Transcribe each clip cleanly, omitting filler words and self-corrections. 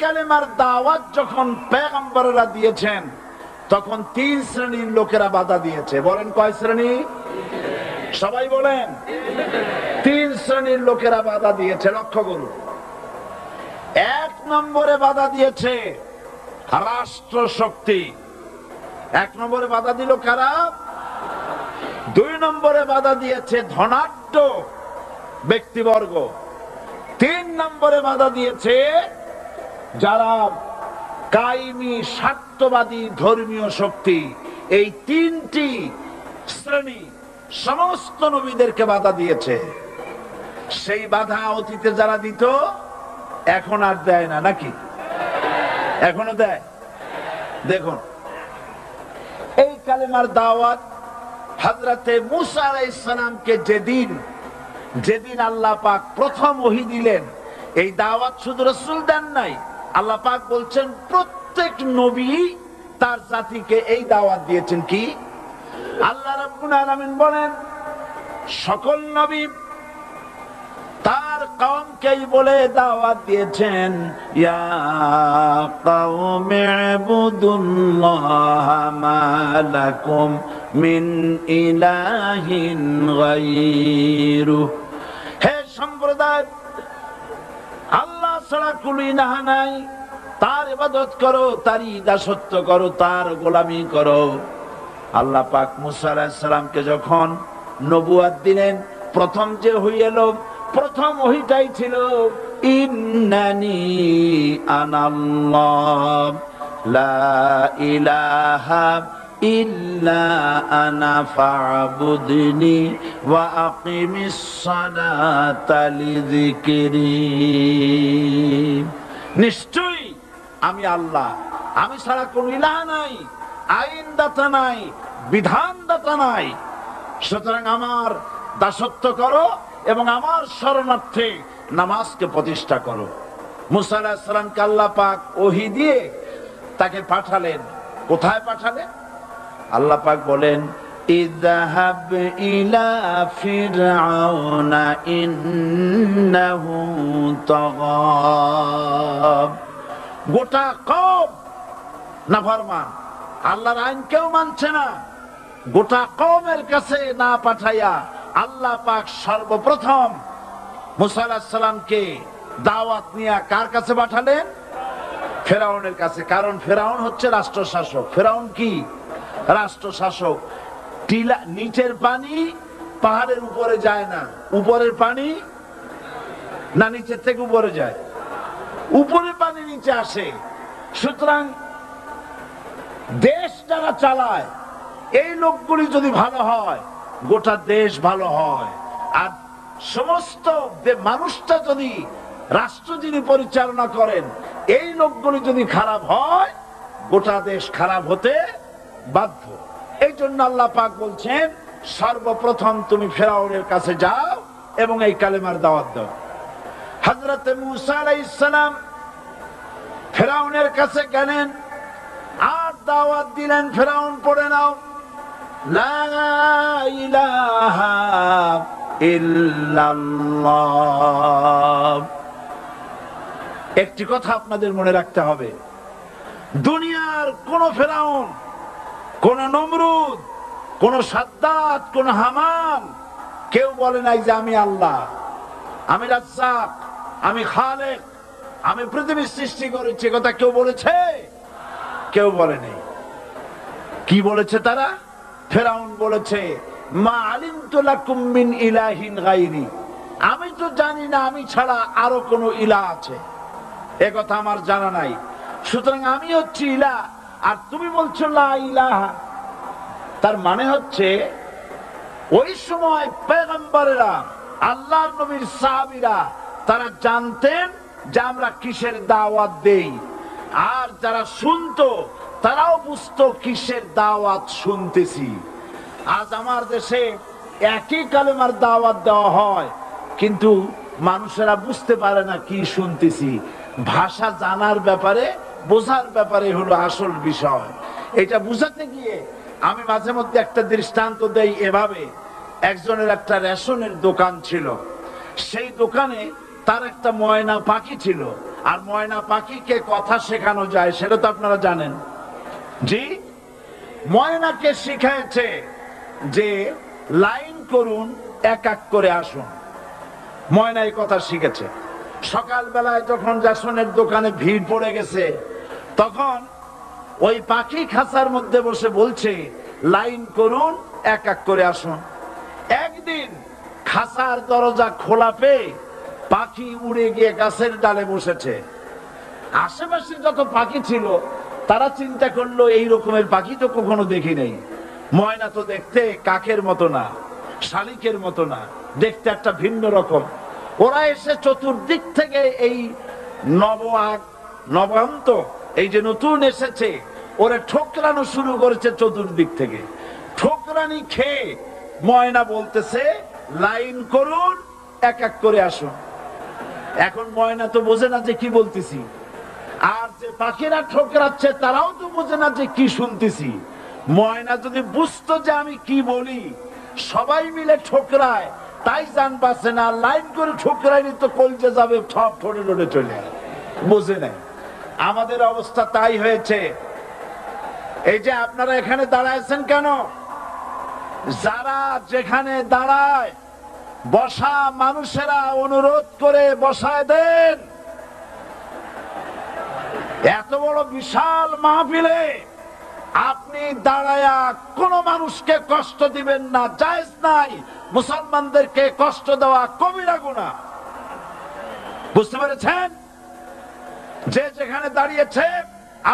কালেমার দাওয়াত যখন পয়গম্বররা দিয়েছেন তখন 3 শ্রেণীর লোকেরা বাধা দিয়েছে। বলেন কয় শ্রেণী? সবাই বলেন। 3 শ্রেণীর লোকেরা বাধা দিয়েছে। লক্ষ্য করুন, 1 নম্বরে বাধা দিয়েছে রাষ্ট্র শক্তি। 1 নম্বরে বাধা দিল কারা? 2 নম্বরে বাধা দিয়েছে ধনাঢ্য ব্যক্তিবর্গ। 3 নম্বরে বাধা দিয়েছে যারা কায়েমি স্বার্থবাদী ধর্মীয় শক্তি। এই 3টি শ্রেণী সমস্ত নবীদেরকে বাধা দিয়েছে। সেই বাধা অতীতে যারা দিত এখন আর দেয় না, নাকি? এখনো দেয়। দেখুন, এই কালেমার দাওয়াত হযরতে মূসা আলাইহিস সালামকে যেদিন আল্লাহ পাক প্রথম ওহী দিলেন, এই দাওয়াত শুধু রাসূল দেন নাই, আল্লাহ পাক বলছেন প্রত্যেক নবী তার জাতিকে এই দাওয়াত দিয়েছেন। কি? আল্লাহ রাব্বুল আলামিন বলেন সকল নবী তার কওমকেই বলে দাওয়াত দিয়েছেন, ইয়া কওমি ইবুদুল্লাহা মা লাকুম মিন ইলাহিন গায়রু। হে সম্প্রদায়, আল্লাহ ছাড়া কোনো ইলাহ নাই, তার ইবাদত করো, তারই দাসত্ব করো, তার গোলামি করো। আল্লাহ পাক মূসা আলাইহিস সালামকে যখন নবুয়ত দিলেন, প্রথম যে হইল, প্রথম ওহীটাই ছিল ইন্নানি আনাল্লাহ লা ইলাহা ইল্লা আনা ফা'বুদনি ওয়া আকিমিস সালাতা লিযিকরি। নিশ্চয়ই আমি আল্লাহ, আমি ছাড়া কোন ইলাহ নাই, আইনদাতা নাই, বিধানদাতা নাই, সুতরাং আমার দাসত্ব করো এবং আমার শরণার্থে নামাজকে প্রতিষ্ঠা করো। মূসা আলাইহিস সালামকে আল্লাহ পাক ওহী দিয়ে তাকে পাঠালেন। কোথায় পাঠালেন? আল্লাহ পাক বলেন, ইযহাব ইলা ফিরআউনা ইন্নাহু তাগা। গোটা কওম নাফরমান, আল্লাহর আইন কেউ মানছে না। গোটা কওমের কাছে না পাঠাইয়া আল্লাহ পাক সর্বপ্রথম মূসা আলাইহিস সালামকে দাওয়াত নিয়ে কার কাছে পাঠালেন? ফেরাউনের কাছে। কারণ ফেরাউন হচ্ছে রাষ্ট্র শাসক। ফেরাউন কি? রাষ্ট্র শাসক। টিলা নিচের পানি পাহাড়ের উপরে যায় না, উপরের পানি না নিচের থেকে উপরে যায়? উপরে পানি নিচে আসে। সুতরাং দেশ যারা চালায় এই লোকগুলি যদি ভালো হয়, গোটা দেশ ভালো হয়। আর সমস্ত মানুষটা যদি, রাষ্ট্র যিনি পরিচালনা করেন, এই লোকগুলি যদি খারাপ হয়, গোটা দেশ খারাপ হতে বাধ্য। এই জন্য আল্লাহ পাক বলছেন সর্বপ্রথম তুমি ফেরাউনের কাছে যাও এবং এই কালেমার দাওয়াত দাও। হযরতে মূসা আলাইহিস সালাম ফেরাউনের কাছে গেলেন আর দাওয়াত দিলেন, ফেরাউন পড়ে নাও লা ইলাহা ইল্লাল্লাহ। একটি কথা আপনাদের মনে রাখতে হবে, দুনিয়ার কোন ফেরাউন, কোন নমরুদ, কোন সাদ্দাত, কোন হামান কেউ বলে নাই যে আমি আল্লাহ, আমি রাজ্জাক, আমি খালেক, আমি পৃথিবীর সৃষ্টি করেছি। কথা কেউ বলেছে? কেউ বলেনি। কি বলেছে তারা? ফেরাউন বলেছে মা আলিমতু লাকুম মিন ইলাহিন গায়রি, আমি তো জানি না আমি ছাড়া আরো কোন ইলাহ আছে, এ কথা আমার জানা নাই, সুতরাং আমি হচ্ছি ইলাহ আর তুমি বলছো লা ইলাহা। তার মানে হচ্ছে ওই সময় পয়গম্বরেরা, আল্লাহর নবীর সাহাবীরা তারা জানতেন যে আমরা কিসের দাওয়াত দেই, আর যারা শুনতো তারাও বুঝতো কিসের দাওয়াত শুনতেছি। আজ আমার দেশে একই কালেমার দাওয়াত দেওয়া হয়, কিন্তু মানুষেরা বুঝতে পারে না কি শুনতেছি। ভাষা জানার ব্যাপারে, বোঝার ব্যাপারে হলো আসল বিষয়। এটা বুঝাতে গিয়ে আমি মাঝে মধ্যে একটা দৃষ্টান্ত দেই এভাবে। একজনের একটা রেশনের দোকান ছিল, সেই দোকানে তার একটা ময়না পাখি ছিল। আর ময়না পাখিকে কথা শেখানো যায় সেটা তো আপনারা জানেন। জি, ময়নাকে শিখাইছে যে লাইন করুন, এক এক করে আসুন। ময়না এই কথা শিখেছে। সকালবেলায় যখন জাসনের দোকানে ভিড় পড়ে গেছে, তখন ওই পাখি খাঁচার মধ্যে বসে বলছে লাইন করুন, এক এক করে আসুন। একদিন খাঁচার দরজা খোলা পেয়ে পাখি উড়ে গিয়ে গাছের ডালে বসেছে। আশেপাশে যত পাখি ছিল তারা চিন্তা করলো এই রকমের পাখি তো কখনো দেখি নাই। ময়না তো দেখতে কাকের মতো না, শালিকের মতো না, দেখতে একটা ভিন্ন রকম। ওরা এসে চতুর্দিক থেকে এই নবান্ত এই যে নতুন এসেছে ওরা ঠোকরানো শুরু করেছে চতুর্দিক থেকে। ঠোকরানি খেয়ে ময়না বলতেছে লাইন করুন, এক এক করে আসুন। এখন ময়না তো বোঝে না যে কি বলতেছি, আর যে পাখিরা ঠোকরাচ্ছে তারাও তো বোঝে না যে কি শুনতেছি। ময়না যদি বুঝতো যে আমি কি বলি, সবাই মিলে ঠোকরায়, তাই জান পাচ্ছে না। লাইন করে ঠোকরাইনি তো কলজে যাবে, সব ঠোঁটে ঠোঁটে চলে বোঝে নাই। আমাদের অবস্থা তাই হয়েছে। এই যে আপনারা এখানে দাঁড়াইছেন কেন? যারা যেখানে দাঁড়ায় বসা মানুষেরা অনুরোধ করে বসায় দেন। এত বড় বিশাল মাহফিলে আপনি দাঁড়ায়া কোন মানুষকে কষ্ট দিবেন না, জায়েজ নাই। মুসলমানদেরকে কষ্ট দেওয়া কবিরা গুনাহ। বুঝতে পেরেছেন? যে যেখানে দাঁড়িয়েছে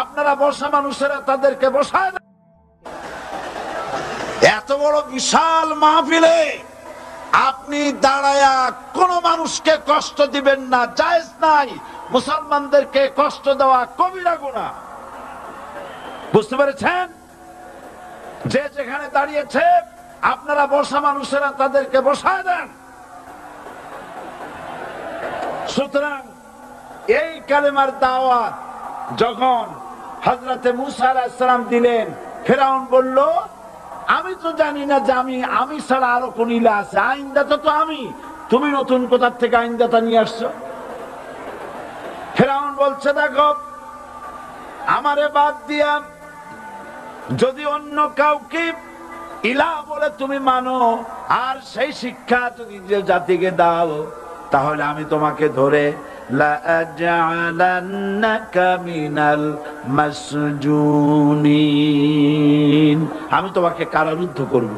আপনারা বসা মানুষেরা তাদেরকে বসায় দেন। এত বড় বিশাল মাহফিলে আপনি দাঁড়ায়া কোন মানুষকে কষ্ট দিবেন না, জায়েজ নাই। মুসলমানদেরকে কষ্ট দেওয়া কবিরা গুনাহ। বুঝতে পেরেছেন? যে যেখানে দাঁড়িয়েছে আপনারা বসা মানুষেরা তাদেরকে বসায় দেন। সুতরাং এই কালেমার দাওয়াত যখন হযরতে মুসা আলাইহিস সালাম দিলেন, ফেরাউন বলল আমি তো জানি না যে আমি ছাড়া আরো কোন ইলা আছে, আইনদাতা তো আমি, তুমি নতুন কোথা থেকে আইনদাতা নিয়ে আসছো? ফেরাউন বলছে দেখো, আমারে বাদ দিয়া যদি অন্য কাউকে ইলা বলে তুমি মানো, আর সেই শিক্ষা যদি জাতিকে দাও, তাহলে আমি তোমাকে ধরে লাআজআলান্নাকা মিনাল মাসজুনিন, আমি তোমাকে কারারুদ্ধ করব,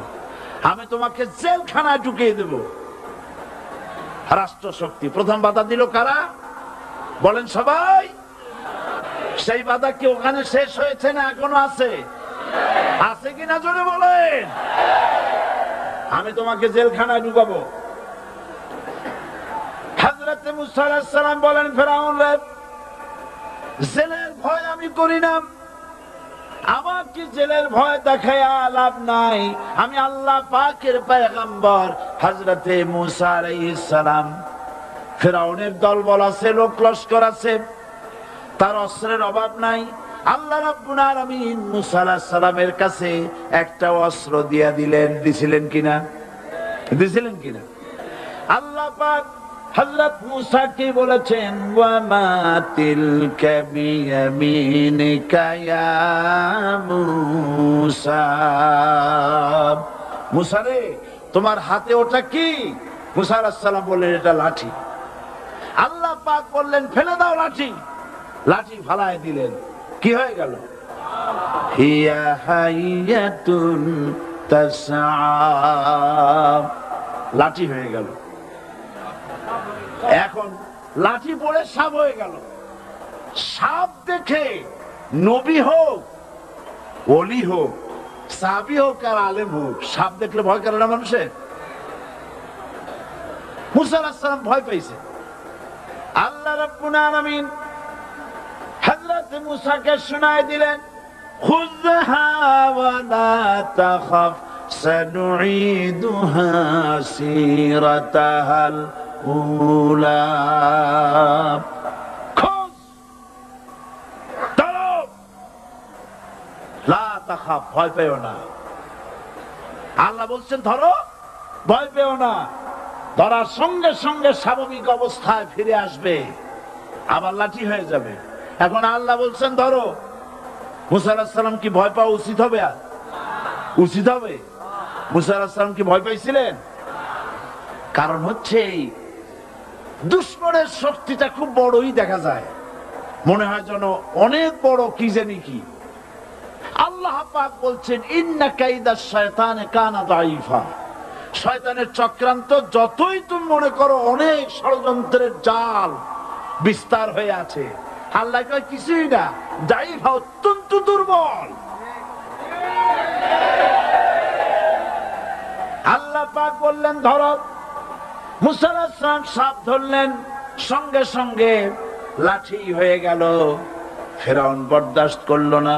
আমি তোমাকে জেলখানায় ঢুকিয়ে দেব। রাষ্ট্রশক্তি প্রথম বাধা দিল কারা? বলেন সবাই। সেই বাধা কি ওখানে শেষ হয়েছে না এখনো আছে? আছে কিনা জোরে বলেন। আমি তোমাকে জেলখানায় ঢুকাবো। হযরতে মুসা আলাইহিস সালাম বলেন ফেরাউন রে, জেলের ভয় আমি করি না, আমার কি জেলের ভয় দেখায়া লাভ নাই। আমি আল্লাহ পাকের পয়গম্বর হযরতে মুসা আলাইহিস সালাম। ফেরাউনের দলবল আছে, লোক লস্কর আছে, তার অস্ত্রের অভাব নাই। আল্লাহ রাব্বুল আলামিন মুসা আলাইহিস সালামের কাছে একটা অস্ত্র দিয়া দিলেন। দিছিলেন কিনা? দিছিলেন কিনা? আল্লাহ পাক হযরত মুসা কে বলেছেন ওয়া মা তিলকা বিয়ামিনিকা ইয়া মুসা, মুসা রে তোমার হাতে ওটা কি? মুসা আলাইহিস সালাম বললেন এটা লাঠি। আল্লাহ পাক বললেন ফেলে দাও লাঠি। লাঠি ফালায় দিলেন। কি হয়ে গেল? হিয়া হাইয়াতুন তাসআ, লাঠি হয়ে গেল। এখন লাঠি পড়ে সাপ হয়ে গেল। সাপ দেখে নবী হোক, ওলি হোক, সাহাবী হোক আর আলেম হোক, সাপ দেখলে ভয় করে না মানুষের? মুসা আলাইহিস সালাম ভয় পাইছে। আল্লাহ রাব্বুল আলামিন হযরত মুসাকে শোনায় দিলেন খুযহা ওয়া লা তাখাফ সানুঈদুহা সিরাতাহাল উলা, খোঁজ ধরো, লা তাখাফ, ভয় পেও না। আল্লাহ বলছেন ধরো, ভয় পেও না। ধরার সঙ্গে সঙ্গে স্বাভাবিক অবস্থায় ফিরে আসবে। আবার লাঠি হয়ে যাবে। এখন আল্লাহ বলছেন ধরো। মুসা আলাইহিস সালাম কি ভয় পাওয়া উচিত হবে? আর উচিত হবে? মুসা আলাইহিস সালাম কি ভয় পাইছিলেন? কারণ হচ্ছে দুশমনের শক্তিটা খুব বড়ই দেখা যায়, মনে হয় যেন অনেক বড় কি জানি কি। আল্লাহ পাক বলছেন ইন্না কাইদাশ শায়তানে কানা দাঈফা, শয়তানের চক্রান্ত যতই তুমি মনে করো অনেক ষড়যন্ত্রের জাল বিস্তার হয়ে আছে, আল্লাহ কয় কিছুই না, দাঈফা অত্যন্ত দুর্বল। আল্লাহ পাক বললেন ধরো। মুসা আলাইহিস সালাম সাপ ধরলেন, সঙ্গে সঙ্গে লাঠি হয়ে গেল। ফেরাউন বরদাস্ত করলো না,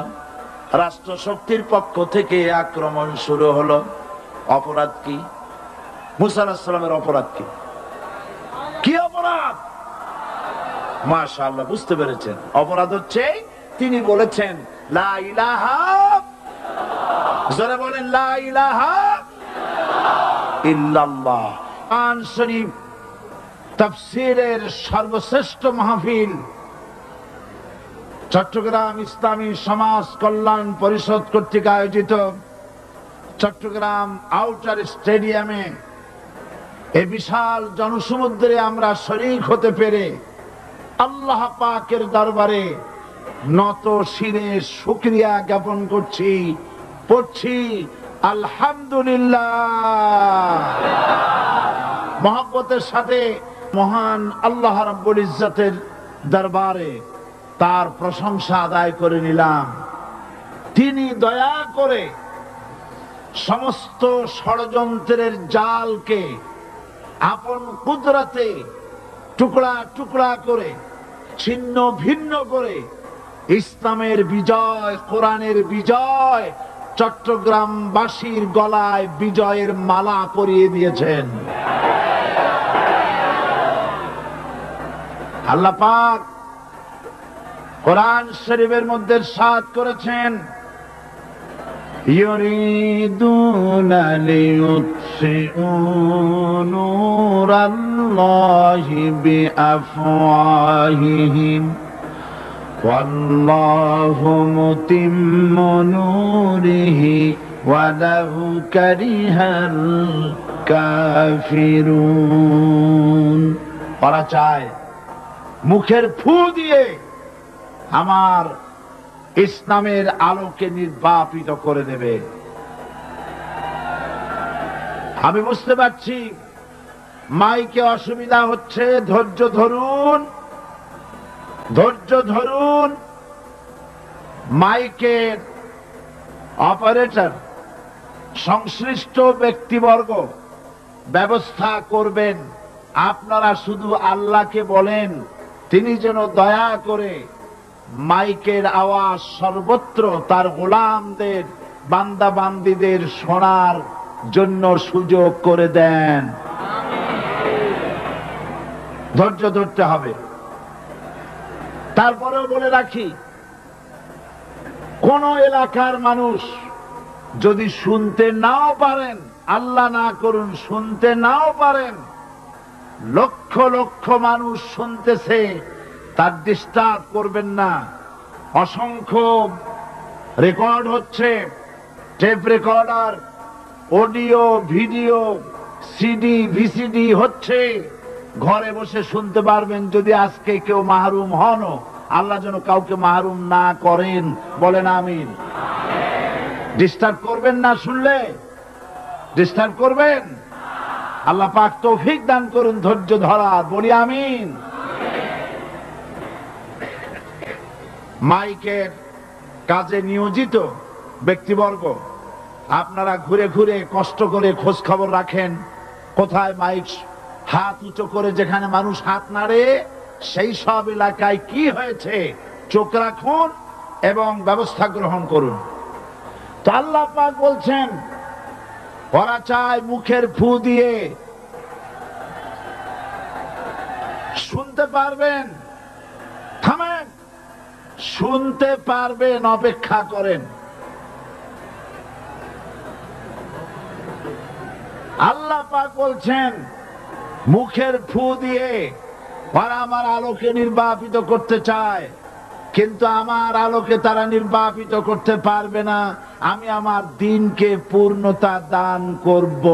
রাষ্ট্রশক্তির পক্ষ থেকে আক্রমণ শুরু হলো। অপরাধ কি? মুসা আলাইহিস সালামের অপরাধ কি? কি অপরাধ? মাশাআল্লাহ, বুঝতে পেরেছেন। অপরাধ হচ্ছে তিনি বলেছেন লা ইলাহা, জোরে বলেন লা ইলাহা ইল্লাল্লাহ। কোরআন শরীফ তাফসীরের সর্বশ্রেষ্ঠ মাহফিল চট্টগ্রাম ইসলামী সমাজ কল্যাণ পরিষদ কর্তৃক আয়োজিত চট্টগ্রাম আউটার স্টেডিয়ামে এই বিশাল জনসমুদ্রে আমরা শরীক হতে পেরে আল্লাহ পাকের দরবারে নত শিরে শুকরিয়া জ্ঞাপন করছি, পড়ছি আলহামদুলিল্লাহ। মহব্বতের সাথে মহান আল্লাহ রাব্বুল ইজ্জতের দরবারে তার প্রশংসা আদায় করে নিলাম। তিনি দয়া করে সমস্ত ষড়যন্ত্রের জালকে আপন কুদরতে টুকরা টুকরা করে ছিন্ন ভিন্ন করে ইসলামের বিজয়, কোরআনের বিজয় চট্টগ্রামবাসীর গলায় বিজয়ের মালা পরিয়ে দিয়েছেন। আল্লাহ পাক কোরআন শরীফের মধ্যে ইরশাদ করেছেন ইউরিদুনা লিয়ুতফিউ নূরাল্লাহি বিআফওয়াহিহিম ওয়াল্লাহু মুতিম্মু নূরিহি ওয়ালাউ কারিহাল কাফিরুন। ওরা চায় মুখের ফু দিয়ে আমার ইসলামের আলোকে নির্বাপিত করে দেবে। আমি বুঝতে পারছি মাইকে অসুবিধা হচ্ছে, ধৈর্য ধরুন, ধৈর্য ধরুন। মাইকের অপারেটর সংশ্লিষ্ট ব্যক্তিবর্গ ব্যবস্থা করবেন। আপনারা শুধু আল্লাহকে বলেন তিনি যেন দয়া করে মাইকের আওয়াজ সর্বত্র তার গোলামদের, বান্দা বান্দীদের শোনার জন্য সুযোগ করে দেন। ধৈর্য ধরতে হবে। তারপরেও বলে রাখি, কোন এলাকার মানুষ যদি শুনতে নাও পারেন, আল্লাহ না করুন শুনতে নাও পারেন, লক্ষ লক্ষ মানুষ শুনতেছে, তার ডিস্টার্ব করবেন না। অসংখ্য রেকর্ড হচ্ছে, tape recorder, audio video, CD VCD হচ্ছে, ঘরে বসে শুনতে পারবেন। যদি আজকে কেউ মাহরুম হন, আল্লাহ যেন কাউকে মাহরুম না করেন, বলেন আমিন। ডিস্টার্ব করবেন না, শুনলে ডিস্টার্ব করবেন। আল্লাহ পাক তৌফিক দান করুন ধৈর্য ধরার, বলি আমিন। মাইকের কাজে নিয়োজিত ব্যক্তিবর্গ, আপনারা ঘুরে ঘুরে কষ্ট করে খোঁজ খবর রাখেন কোথায় মাইক হাত উঁচু করে যেখানে মানুষ হাত নাড়ে সেই সব এলাকায় কি হয়েছে চোখ রাখুন এবং ব্যবস্থা গ্রহণ করুন। তো আল্লাহ পাক বলছেন ওরা চায় মুখের ফু দিয়ে শুনতে পারবেন, থামেন, শুনতে পারবেন, অপেক্ষা করেন। আল্লাহ পাক বলছেন মুখের ফু দিয়ে ওরা আমার আলোকে নির্বাপিত করতে চায়, কিন্তু আমার আলোকে তারা নির্বাপিত করতে পারবে না। আমি আমার দ্বীনকে পূর্ণতা দান করব।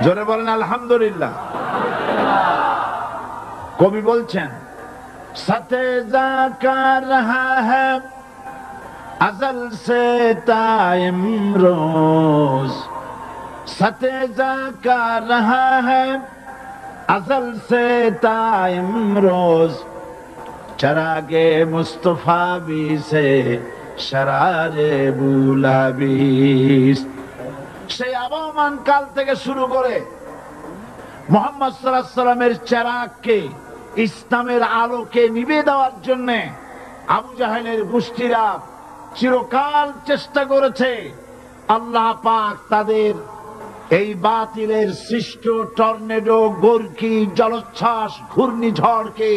জোরে বলেন আলহামদুলিল্লাহ। কবি বলছেন, সাথে যা রহা হ্যায় अज़ल से ताइम रोज, सतेजा का रहा है अज़ल से ताइम रोज, चरागे मुस्तफा भी से शरारे बुलाबिस। সেই আবহমান কাল থেকে শুরু করে মুহাম্মদ সাল্লাল্লাহু আলাইহি সাল্লামের চেরাগকে, ইসলামের আলোকে নিভিয়ে দেওয়ার জন্য আবু জাহেলের গোষ্ঠীরা চিরকাল চেষ্টা করেছে। আল্লাহ পাক তাদের এই বাতিলের সৃষ্ট টর্নেডো, গর্কি, জলোচ্ছ্বাস, ঘূর্ণিঝড়কে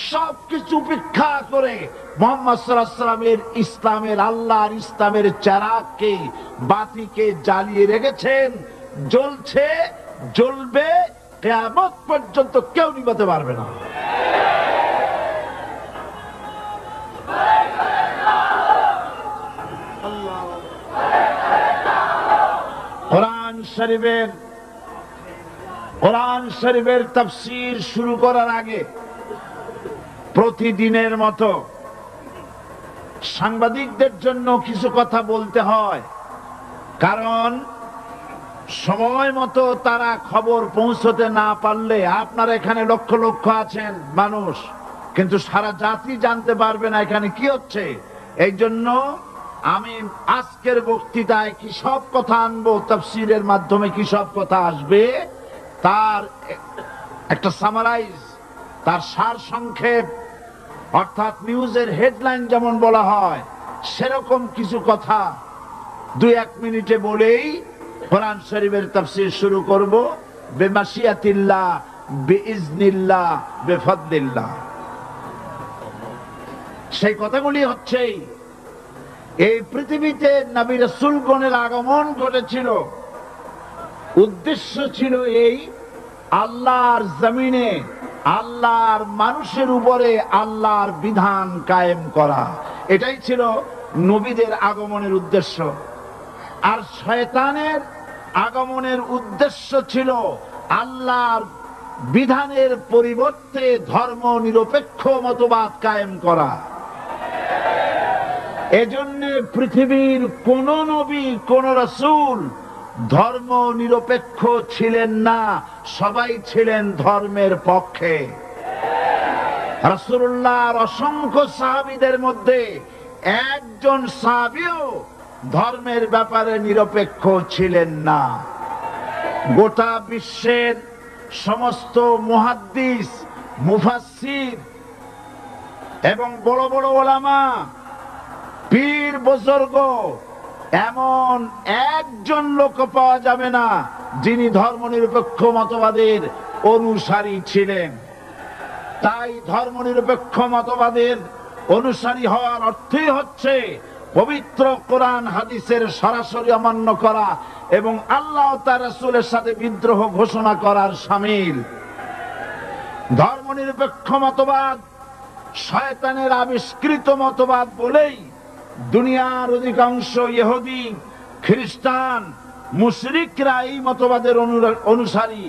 সবকিছু উপেক্ষা করে মুহাম্মদ সাল্লাল্লাহু আলাইহি সাল্লামের ইসলামের, আল্লাহর ইসলামের চেরাগকে, বাতিকে জ্বালিয়ে রেখেছেন। জ্বলছে, জ্বলবে, কিয়ামত পর্যন্ত কেউ নিভাতে পারবে না। কোরআন শরীফের তাফসীর শুরু করার আগে প্রতিদিনের মতো সাংবাদিকদের জন্য কিছু কথা বলতে হয়, কারণ সময় মতো তারা খবর পৌঁছতে না পারলে, আপনারা এখানে লক্ষ লক্ষ আছেন মানুষ, কিন্তু সারা জাতি জানতে পারবে না এখানে কি হচ্ছে। এই জন্য আমি আজকের বক্তৃতায় কি সব কথা আনবো, তাফসীরের মাধ্যমে কি সব কথা আসবে, তার একটা সামারাইজ, তার সার সংক্ষেপ, অর্থাৎ নিউজের হেডলাইন যেমন বলা হয় সেরকম কিছু কথা 2-1 মিনিটে বলেই কোরআন শরীফের তাফসীর শুরু করব। বেমাশিয়াতিল্লাহ, বিইজনিল্লাহ, বিফদলিল্লাহ। সেই কথাগুলি হচ্ছে, এই পৃথিবীতে নবী রাসূলগণের আগমন ঘটেছিল, উদ্দেশ্য ছিল এই আল্লাহর জমিনে, আল্লাহর মানুষের উপরে আল্লাহর বিধান কায়েম করা। এটাই ছিল নবীদের আগমনের উদ্দেশ্য। আর শয়তানের আগমনের উদ্দেশ্য ছিল আল্লাহর বিধানের পরিবর্তে ধর্ম নিরপেক্ষ মতবাদ কায়েম করা। এজন্য পৃথিবীর কোন নবী, কোন রাসূল ধর্ম নিরপেক্ষ ছিলেন না, সবাই ছিলেন ধর্মের পক্ষে। রাসূলুল্লাহর অসংখ্য সাহাবীদের মধ্যে একজন সাহাবীও ধর্মের ব্যাপারে নিরপেক্ষ ছিলেন না। গোটা বিশ্বের সমস্ত মুহাদ্দিস, মুফাসসির এবং বড় বড় ওলামা, পীর বুজুর্গ, এমন একজন লোক পাওয়া যাবে না যিনি ধর্মনিরপেক্ষ মতবাদের অনুসারী ছিলেন। তাই ধর্মনিরপেক্ষ মতবাদের অনুসারী হওয়ার অর্থই হচ্ছে পবিত্র কোরআন হাদিসের সরাসরি অমান্য করা এবং আল্লাহ ও তার রাসূলের সাথে বিদ্রোহ ঘোষণা করার শামিল। ধর্মনিরপেক্ষ মতবাদ শয়তানের আবিষ্কৃত মতবাদ বলেই দুনিয়ার অধিকাংশ ইহুদি, খ্রিস্টান, মুশরিকরা এই মতবাদের অনুসারী।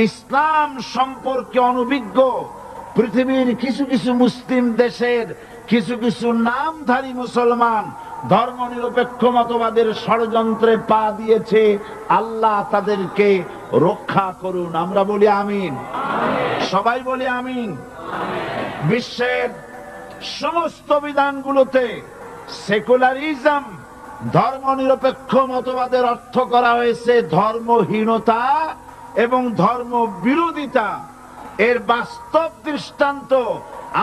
ইসলাম সম্পর্কে অনভিজ্ঞ পৃথিবীর কিছু কিছু মুসলিম দেশের কিছু কিছু নামধারী মুসলমান ধর্মনিরপেক্ষ মতবাদের ষড়যন্ত্রে পা দিয়েছে। আল্লাহ তাদেরকে রক্ষা করুন। আমরা বলি আমিন, সবাই বলি আমিন। বিশ্বের সমস্ত বিধানগুলোতে সেকুলারিজম, ধর্মনিরপেক্ষ মতবাদের অর্থ করা হয়েছে ধর্মহীনতা এবং ধর্ম বিরোধিতা। এর বাস্তব দৃষ্টান্ত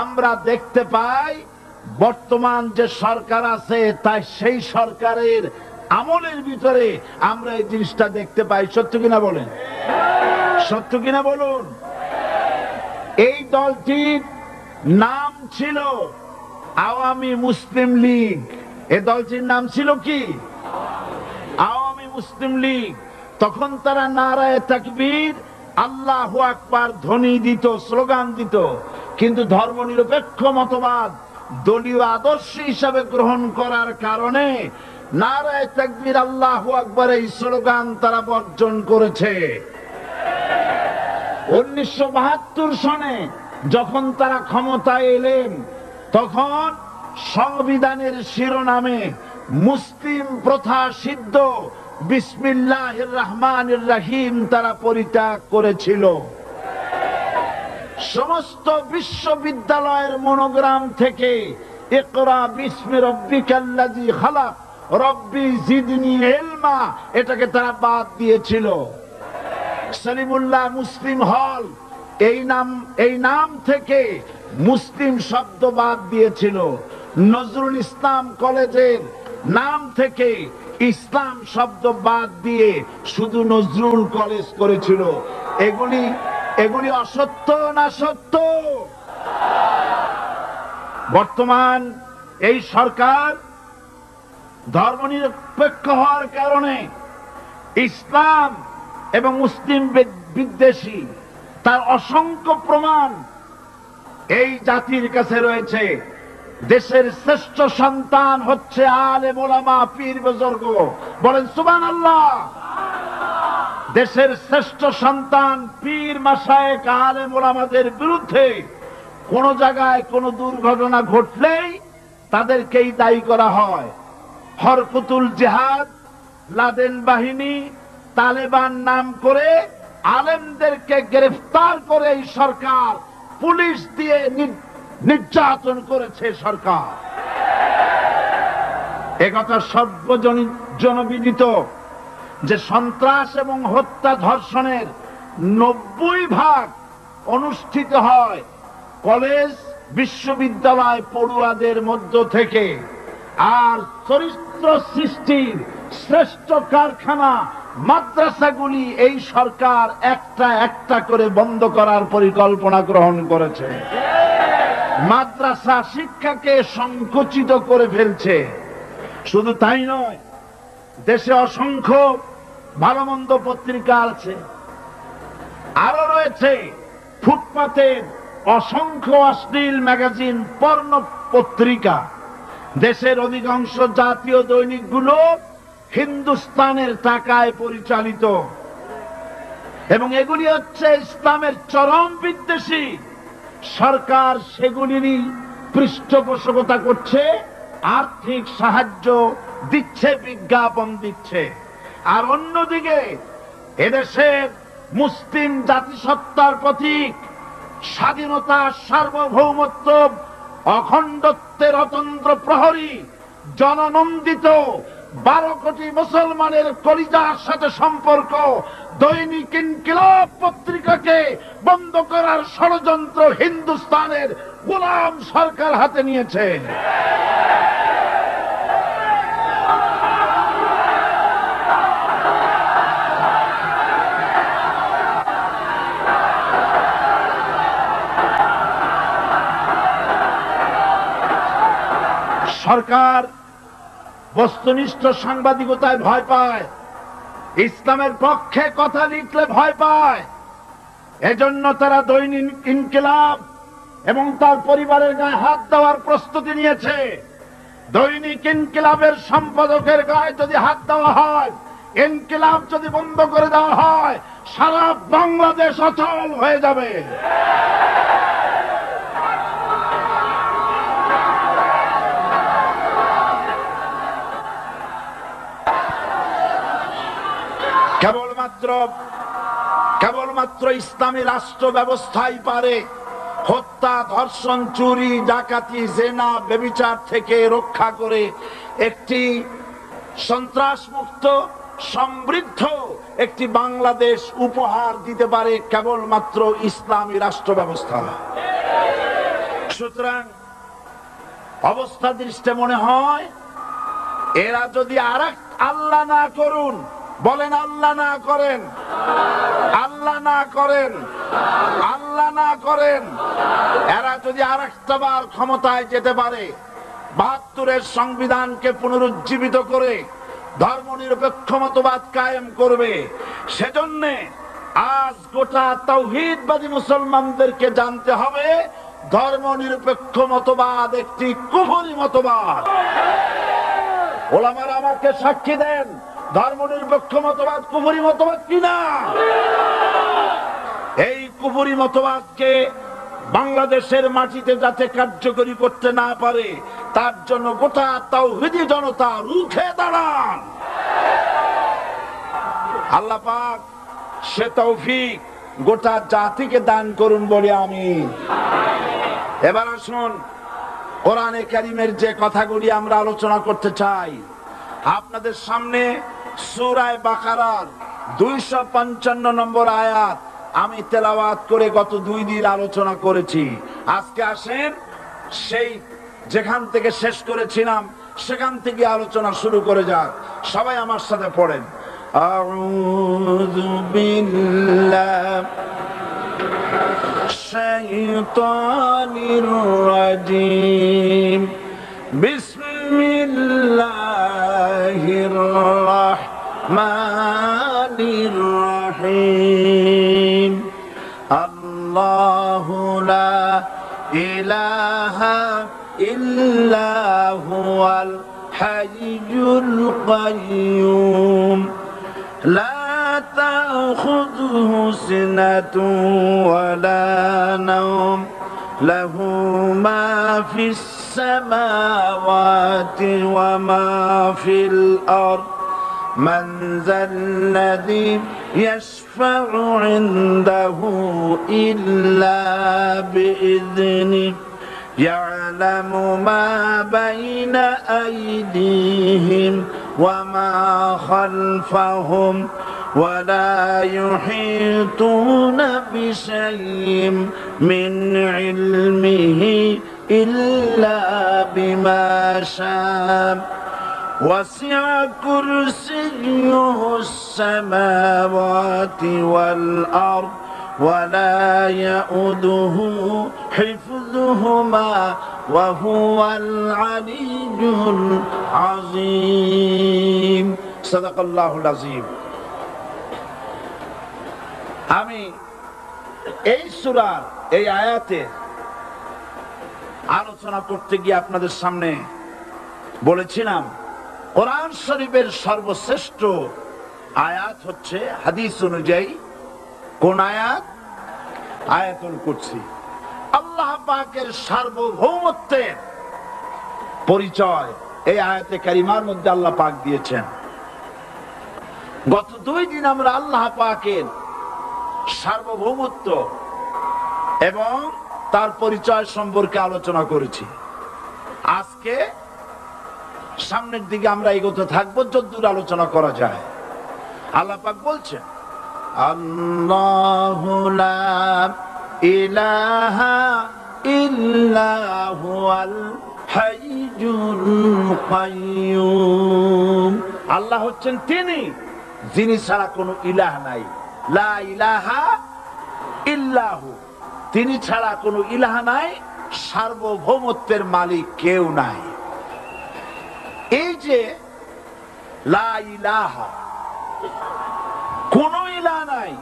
আমরা দেখতে পাই বর্তমান যে সরকার আছে, তাই সেই সরকারের আমলের ভিতরে আমরা এই জিনিসটা দেখতে পাই। সত্য কিনা বলেন? সত্য কিনা বলুন? এই দলটির নাম ছিল আওয়ামী মুসলিম লীগ। এই দলটির নাম ছিল কি? আওয়ামী মুসলিম লীগ। তখন তারা নারায়ে তাকবীর আল্লাহু আকবার ধ্বনি দিত, স্লোগান দিত, কিন্তু ধর্মনিরপেক্ষ মতবাদ দলীয় আদর্শ হিসাবে গ্রহণ করার কারণে নারায়ে তাকবীর আল্লাহু আকবার এই স্লোগান তারা বর্জন করেছে। 1972 সনে যখন তারা ক্ষমতায় এলেন, তখন সংবিধানের শিরোনামে মুসলিম প্রথা সিদ্ধ বিসমিল্লাহির রহমানির রহিম তারা পরিত্যাগ করেছিল। সমস্ত বিশ্ববিদ্যালয়ের মনোগ্রাম থেকে ইকরা বিসমি রাব্বিকাল্লাযী খালাক রব্বি জিদনি ইলমা এটাকে তারা বাদ দিয়েছিল। সলিমুল্লাহ মুসলিম হল এই নাম থেকে মুসলিম শব্দ বাদ দিয়েছিল। নজরুল ইসলাম কলেজের নাম থেকে ইসলাম শব্দ বাদ দিয়ে শুধু নজরুল কলেজ করেছিল। এগুলি অসত্য না সত্য? বর্তমান এই সরকার ধর্মনিরপেক্ষ হওয়ার কারণে ইসলাম এবং মুসলিম বিদ্বেষী তার অসংখ্য প্রমাণ এই জাতির কাছে রয়েছে। দেশের শ্রেষ্ঠ সন্তান হচ্ছে আলেম ওলামা পীর বুজুর্গ, বলেন সুবহানাল্লাহ। দেশের শ্রেষ্ঠ সন্তান পীর মাশায়েখ আলেম ওলামাদের বিরুদ্ধে কোন জায়গায় কোন দুর্ঘটনা ঘটলেই তাদেরকেই দায়ী করা হয়। হরকুতুল জিহাদ, লাদেন বাহিনী, তালেবান নাম করে আলেমদেরকে গ্রেফতার করে এই সরকার পুলিশ দিয়ে নির্যাতন করেছে সরকার। একথা সর্বজনবিদিত যে সন্ত্রাস এবং হত্যা ধর্ষণের 90% অনুষ্ঠিত হয় কলেজ বিশ্ববিদ্যালয় পড়ুয়াদের মধ্য থেকে। আর চরিত্র সৃষ্টির শ্রেষ্ঠ কারখানা মাদ্রাসাগুলি এই সরকার একটা একটা করে বন্ধ করার পরিকল্পনা গ্রহণ করেছে। মাদ্রাসা শিক্ষাকে সংকুচিত করে ফেলছে। শুধু তাই নয়, দেশে অসংখ্য ভালো মন্দ পত্রিকা আছে, আরো রয়েছে ফুটপাতের অসংখ্য অশ্লীল ম্যাগাজিন, পর্ণ পত্রিকা। দেশের অধিকাংশ জাতীয় দৈনিকগুলো হিন্দুস্তানের টাকায় পরিচালিত এবং এগুলি হচ্ছে ইসলামের চরম বিদ্বেষী। সরকার সেগুলিরই পৃষ্ঠপোষকতা করছে, আর্থিক সাহায্য দিচ্ছে, বিজ্ঞাপন দিচ্ছে। আর অন্যদিকে এদেশের মুসলিম জাতিসত্তার প্রতীক স্বাধীনতা, সার্বভৌমত্ব, অখণ্ডত্বের অতন্ত্র প্রহরী, জননন্দিত 12 কোটি মুসলমানের কলিজার সাথে সম্পর্ক দৈনিক ইনকিলাব পত্রিকাকে বন্ধ করার ষড়যন্ত্র হিন্দুস্তানের গোলাম সরকার হাতে নিয়েছে। সরকার বস্তুনিষ্ঠ সাংবাদিকতায় ভয় পায়, ইসলামের পক্ষে কথা লিখলে ভয় পায়। এজন্য তারা দৈনিক ইনকিলাব এবং তার পরিবারের গায়ে হাত দেওয়ার প্রস্তুতি নিয়েছে। দৈনিক ইনকিলাবের সম্পাদকের গায়ে যদি হাত দেওয়া হয়, ইনকিলাব যদি বন্ধ করে দেওয়া হয়, সারা বাংলাদেশ অচল হয়ে যাবে। কেবলমাত্র ইসলামী রাষ্ট্র ব্যবস্থাই পারে হত্যা, ধর্ষণ, চুরি, ডাকাতি, জেনা, ব্যভিচার থেকে রক্ষা করে একটি সন্ত্রাসমুক্ত সমৃদ্ধ একটি বাংলাদেশ উপহার দিতে পারে কেবলমাত্র ইসলামী রাষ্ট্র ব্যবস্থা। সুতরাং অবস্থা দৃষ্টে মনে হয় এরা যদি আরেক আল্লাহ না করুন, বলেন আল্লাহ না করেন, আল্লাহ না করেন, আল্লাহ না করেন, এরা যদি আরেকটা বার ক্ষমতায় যেতে পারে, ৭২-এর সংবিধানকে পুনরুজ্জীবিত করে ধর্মনিরপেক্ষ মতবাদ কায়েম করবে, সেজন্য আজ গোটা তাওহীদবাদী মুসলমানদেরকে জানতে হবে ধর্ম নিরপেক্ষ মতবাদ একটি কুফরি মতবাদ। ওলামারা আমাকে সাক্ষী দেন, ধর্ম নিরপেক্ষ মতবাদ কুফরি মতবাদ কিনা। এই কুফরি মতবাদকে বাংলাদেশের মাটিতে যাতে কার্যকরী করতে না পারে তার জন্য গোটা তাওহীদি জনতা রুখে দাঁড়ান। আল্লাহ পাক সে তৌফিক গোটা জাতিকে দান করুন বলে আমিন। এবার আসুন কোরআনে কারীমের যে কথাগুলি আমরা আলোচনা করতে চাই, আপনাদের সামনে সূরা বাকারার 255 নম্বর আয়াত আমি তেলাওয়াত করে গত 2 দিন আলোচনা করেছি। আজকে আসেন সেই যেখান থেকে শেষ করেছিলাম সেখান থেকে আলোচনা শুরু করে যাক। সবাই আমার সাথে পড়েন, আউযু বিল্লাহি শাইতানির রাজীম, বিসমিল্লাহির রাহমানির রাহিম। আল্লাহু লা ইলাহা ইল্লা হুয়াল হাইয়ুল কাইয়্যুম লা তাখুযুহু সিনাতুন ওয়ালা নাওম লাহু মা ফিস সামাওয়াতি ওয়া মা ফিল আরদ من ذا الذي يشفع عنده إلا بإذنه يعلم ما بين أيديهم وما خلفهم ولا يحيطون بشيء من علمه إلا بما شاء وسع كرسيه السماوات والأرض ولا يؤوده حفظهما وهو العلي العظيم صدق الله العظيم। আমি এই সূরার এই আয়াতে আলোচনা করতে গিয়ে আপনাদের সামনে বলেছিলাম কোরআন শরীফের সর্বশ্রেষ্ঠ আয়াত হচ্ছে হাদিস অনুযায়ী কোন আয়াত? আয়াতুল কুরসি। আল্লাহ পাকের সার্বভৌমত্বের পরিচয় এই আয়াতে কারিমার মধ্যে আল্লাহ পাক দিয়েছেন। গত 2 দিন আমরা আল্লাহ পাকের সার্বভৌমত্ব এবং তার পরিচয় সম্পর্কে আলোচনা করেছি। আজকে সামনের দিকে আমরা এগোতে থাকবো যতদূর আলোচনা করা যায়। আল্লাহ পাক বলছেন, আল্লাহু লা ইলাহা ইল্লা হুয়াল হাইয়ুল কাইয়্যুম। আল্লাহ হচ্ছেন তিনি যিনি ছাড়া কোনো ইলাহ নাই। লা ইলাহা ইল্লাহু, তিনি ছাড়া কোনো ইলাহ নাই, সার্বভৌমত্বের মালিক কেউ নাই। এই যে লা ইলাহা, কোন ইলাহ নাই,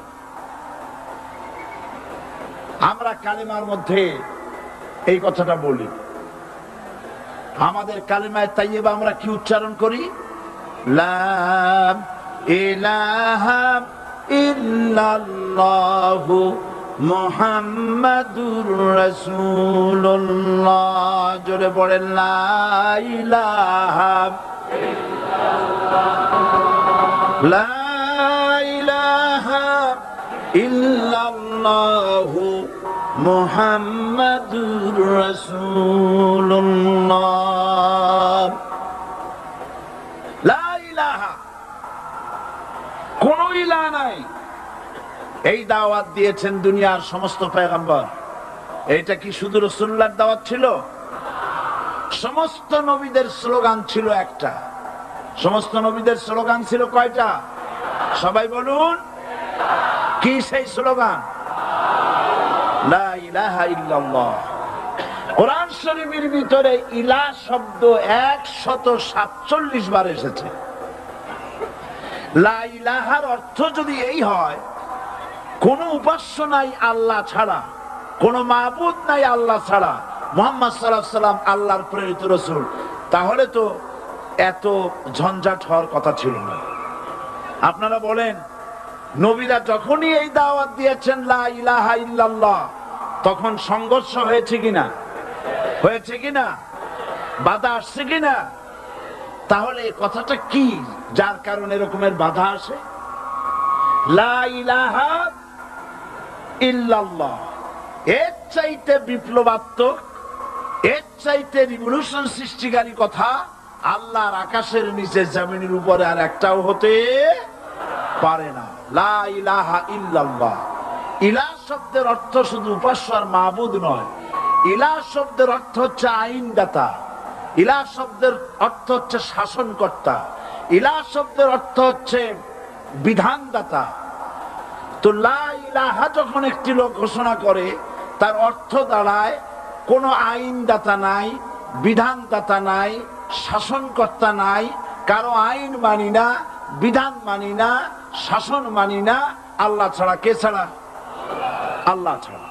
আমরা কালিমার মধ্যে এই কথাটা বলি। আমাদের কালিমায়ে তাইয়্যিবা আমরা কি উচ্চারণ করি? লা ইলাহা ইল্লাল্লাহু মুহাম্মাদুর রাসূলুল্লাহ। জোরে পড়েন, লা ইলাহা লা ইলাহা ইল্লাল্লাহু মুহাম্মাদুর রাসূলুল্লাহ। লা ইলাহা, কোন ইলাহ নাই। এই দাওয়াত দিয়েছেন দুনিয়ার সমস্ত পয়গম্বর। এটা কি শুধু রাসূলুল্লাহর দাওয়াত ছিল? সমস্ত নবীদের স্লোগান ছিল একটা। সমস্ত নবীদের স্লোগান ছিল কয়টা? সবাই বলুন, কি সেই স্লোগান? লা ইলাহা ইল্লাল্লাহ। কোরআন শরীফের ভিতরে ইলাহ শব্দ 147 বার এসেছে। লা ইলাহার অর্থ যদি এই হয় কোন উপাস্য নাই আল্লাহ ছাড়া, কোন মাবুদ নাই আল্লাহ ছাড়া, মুহাম্মদ সাল্লাল্লাহু আলাইহি সাল্লাম আল্লাহর প্রেরিত রাসূল, তাহলে তো এত ঝঞ্ঝাট হওয়ার কথা ছিল না। আপনারা বলেন, নবীরা যখনই এই দাওয়াত দিয়েছেন লা ইলাহা ইল্লাল্লাহ, তখন সংঘর্ষ হয়েছে কিনা? হয়েছে কিনা? বাধা আসছে কিনা? তাহলে কথাটা কি যার কারণে এরকমের বাধা আসে? লা ইলাহা ইল্লাল্লাহ, এর চাইতে বিপ্লবাত্মক, এর চাইতে রিভলিউশন সৃষ্টিকারী কথা আল্লাহর আকাশের নিচে জমিনের উপরে আর একটাও হতে পারে না। লা ইলাহা ইল্লাল্লাহ। ইলাহ শব্দের অর্থ শুধু উপাস্য আর মাবুদ নয়। ইলাহ শব্দের অর্থ হচ্ছে আইনদাতা, ইলাহ শব্দের অর্থ হচ্ছে শাসনকর্তা, ইলাহ শব্দের অর্থ হচ্ছে বিধানদাতা। তো লা ইলাহা যখন একটি লোক ঘোষণা করে, তার অর্থ দাঁড়ায় কোন আইনদাতা নাই, বিধানদাতা নাই, শাসনকর্তা নাই, কারো আইন মানি না, বিধান মানি না, শাসন মানি না, আল্লাহ ছাড়া। কে ছাড়া? আল্লাহ ছাড়া।